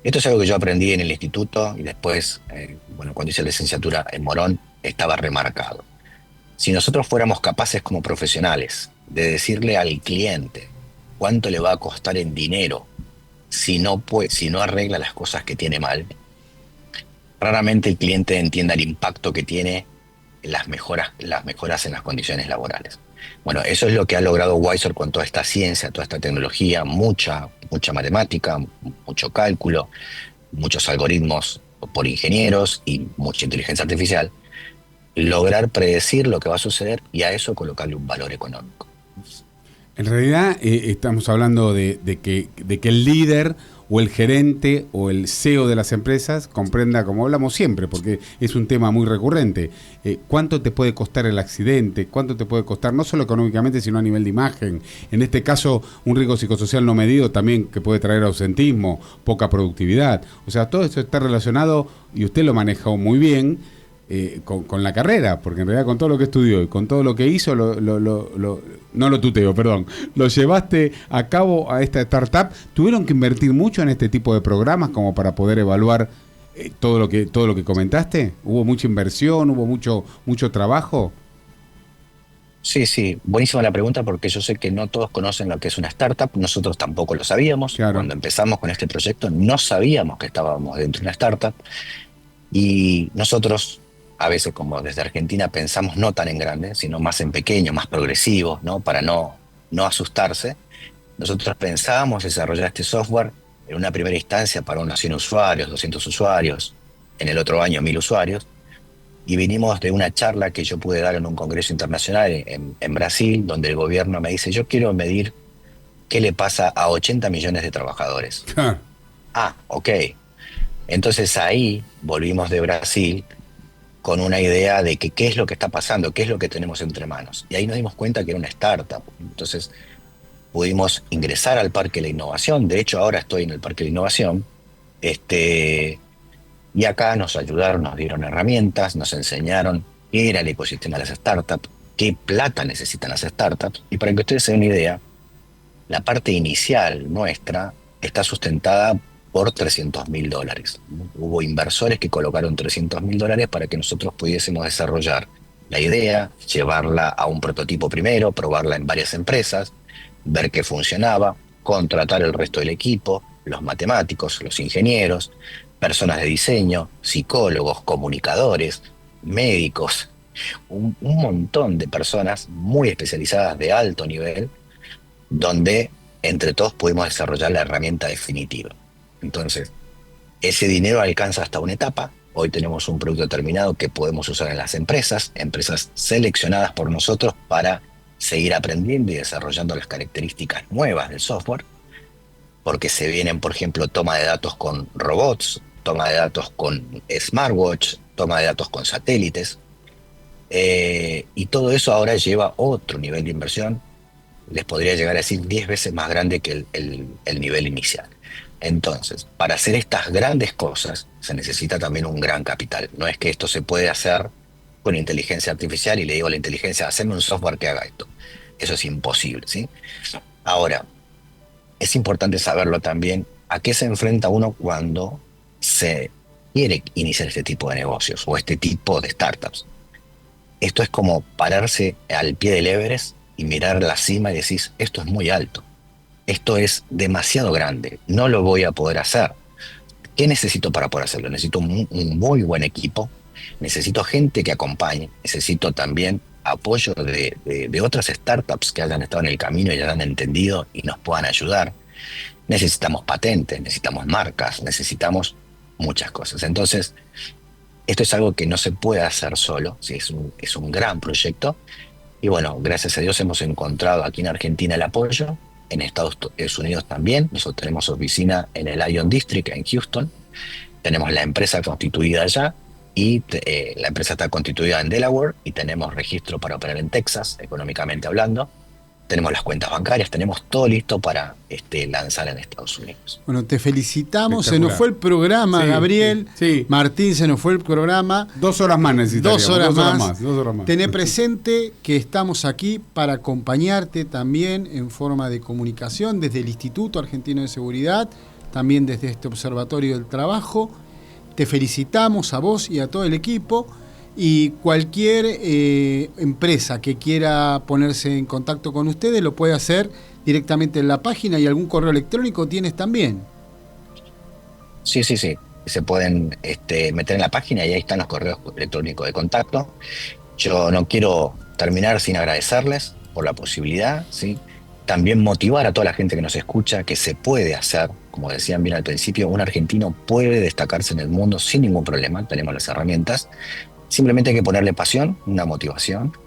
Speaker 8: Esto es algo que yo aprendí en el instituto y después, cuando hice la licenciatura en Morón, estaba remarcado. Si nosotros fuéramos capaces como profesionales de decirle al cliente cuánto le va a costar en dinero si no arregla las cosas que tiene mal, raramente el cliente entienda el impacto que tiene las mejoras en las condiciones laborales. Bueno, eso es lo que ha logrado Wisor con toda esta ciencia, toda esta tecnología, mucha matemática, mucho cálculo, muchos algoritmos por ingenieros y mucha inteligencia artificial, lograr predecir lo que va a suceder y a eso colocarle un valor económico.
Speaker 3: En realidad estamos hablando de que el líder o el gerente o el CEO de las empresas comprenda, como hablamos siempre, porque es un tema muy recurrente, cuánto te puede costar el accidente, cuánto te puede costar, no solo económicamente, sino a nivel de imagen. En este caso, un riesgo psicosocial no medido también que puede traer ausentismo, poca productividad. O sea, todo esto está relacionado, y usted lo manejó muy bien, con la carrera, porque en realidad con todo lo que estudió y con todo lo que hizo, no lo tuteo, perdón, lo llevaste a cabo a esta startup. ¿Tuvieron que invertir mucho en este tipo de programas como para poder evaluar todo lo que comentaste? ¿Hubo mucha inversión? ¿Hubo mucho trabajo?
Speaker 8: Sí, buenísima la pregunta, porque yo sé que no todos conocen lo que es una startup, nosotros tampoco lo sabíamos. Claro. Cuando empezamos con este proyecto no sabíamos que estábamos dentro de una startup, y nosotros a veces, como desde Argentina, pensamos no tan en grande, sino más en pequeño, más progresivo, ¿no? Para no asustarse. Nosotros pensábamos desarrollar este software en una primera instancia para unos 100 usuarios, 200 usuarios, en el otro año 1000 usuarios, y vinimos de una charla que yo pude dar en un congreso internacional en Brasil, donde el gobierno me dice, yo quiero medir qué le pasa a 80 millones de trabajadores. Ok. Entonces ahí volvimos de Brasil con una idea de que qué es lo que está pasando, qué es lo que tenemos entre manos. Y ahí nos dimos cuenta que era una startup. Entonces pudimos ingresar al Parque de la Innovación. De hecho, ahora estoy en el Parque de la Innovación. Y acá nos ayudaron, nos dieron herramientas, nos enseñaron qué era el ecosistema de las startups, qué plata necesitan las startups. Y para que ustedes se den una idea, la parte inicial nuestra está sustentada por $300.000. Hubo inversores que colocaron $300.000 para que nosotros pudiésemos desarrollar la idea, llevarla a un prototipo primero, probarla en varias empresas, ver que funcionaba, contratar el resto del equipo, los matemáticos, los ingenieros, personas de diseño, psicólogos, comunicadores, médicos, un montón de personas muy especializadas de alto nivel, donde entre todos pudimos desarrollar la herramienta definitiva. Entonces, ese dinero alcanza hasta una etapa. Hoy tenemos un producto terminado que podemos usar en las empresas seleccionadas por nosotros para seguir aprendiendo y desarrollando las características nuevas del software, porque se vienen, por ejemplo, toma de datos con robots, toma de datos con smartwatch, toma de datos con satélites, y todo eso ahora lleva otro nivel de inversión les podría llegar a decir 10 veces más grande que el nivel inicial. Entonces, para hacer estas grandes cosas se necesita también un gran capital. No es que esto se puede hacer con inteligencia artificial y le digo a la inteligencia, haceme un software que haga esto. Eso es imposible, ¿sí? Ahora, es importante saberlo también a qué se enfrenta uno cuando se quiere iniciar este tipo de negocios o este tipo de startups. Esto es como pararse al pie del Everest y mirar la cima y decís, esto es muy alto, esto es demasiado grande, no lo voy a poder hacer. ¿Qué necesito para poder hacerlo? Necesito un muy buen equipo, necesito gente que acompañe, necesito también apoyo de otras startups que hayan estado en el camino y hayan entendido y nos puedan ayudar. Necesitamos patentes, necesitamos marcas, necesitamos muchas cosas. Entonces, esto es algo que no se puede hacer solo, ¿sí? Es un gran proyecto. Y bueno, gracias a Dios hemos encontrado aquí en Argentina el apoyo, en Estados Unidos también. Nosotros tenemos oficina en el Ion District en Houston, tenemos la empresa constituida allá y la empresa está constituida en Delaware y tenemos registro para operar en Texas, económicamente hablando. Tenemos las cuentas bancarias, tenemos todo listo para lanzar en Estados Unidos.
Speaker 2: Bueno, te felicitamos. Se nos fue el programa, sí, Gabriel.
Speaker 3: Sí.
Speaker 2: Martín, se nos fue el programa.
Speaker 3: 2 horas más necesitaríamos.
Speaker 2: 2 horas más.
Speaker 3: 2 horas más.
Speaker 2: Tené presente que estamos aquí para acompañarte también en forma de comunicación desde el Instituto Argentino de Seguridad, también desde este Observatorio del Trabajo. Te felicitamos a vos y a todo el equipo. Y cualquier empresa que quiera ponerse en contacto con ustedes lo puede hacer directamente en la página, y algún correo electrónico tienes también.
Speaker 8: Sí. Se pueden meter en la página y ahí están los correos electrónicos de contacto. Yo no quiero terminar sin agradecerles por la posibilidad, ¿sí? También motivar a toda la gente que nos escucha que se puede hacer, como decían bien al principio, un argentino puede destacarse en el mundo sin ningún problema, tenemos las herramientas. Simplemente hay que ponerle pasión, una motivación,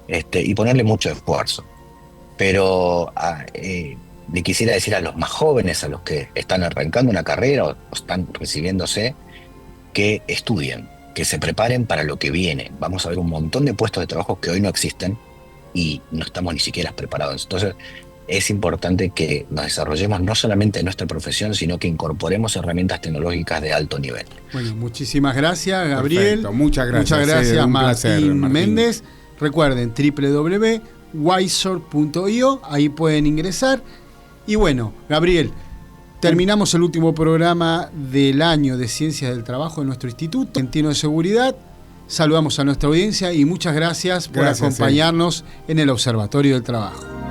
Speaker 8: y ponerle mucho esfuerzo. Pero le quisiera decir a los más jóvenes, a los que están arrancando una carrera o están recibiéndose, que estudien, que se preparen para lo que viene. Vamos a ver un montón de puestos de trabajo que hoy no existen y no estamos ni siquiera preparados. Entonces, es importante que nos desarrollemos no solamente en nuestra profesión, sino que incorporemos herramientas tecnológicas de alto nivel.
Speaker 2: Bueno, muchísimas gracias, Gabriel.
Speaker 3: Perfecto, muchas gracias.
Speaker 2: Muchas gracias,
Speaker 3: Martín
Speaker 2: Méndez. Recuerden, www.wisor.io, ahí pueden ingresar. Y bueno, Gabriel, terminamos el último programa del año de Ciencias del Trabajo de nuestro Instituto Argentino de Seguridad. Saludamos a nuestra audiencia y muchas gracias por acompañarnos en el Observatorio del Trabajo.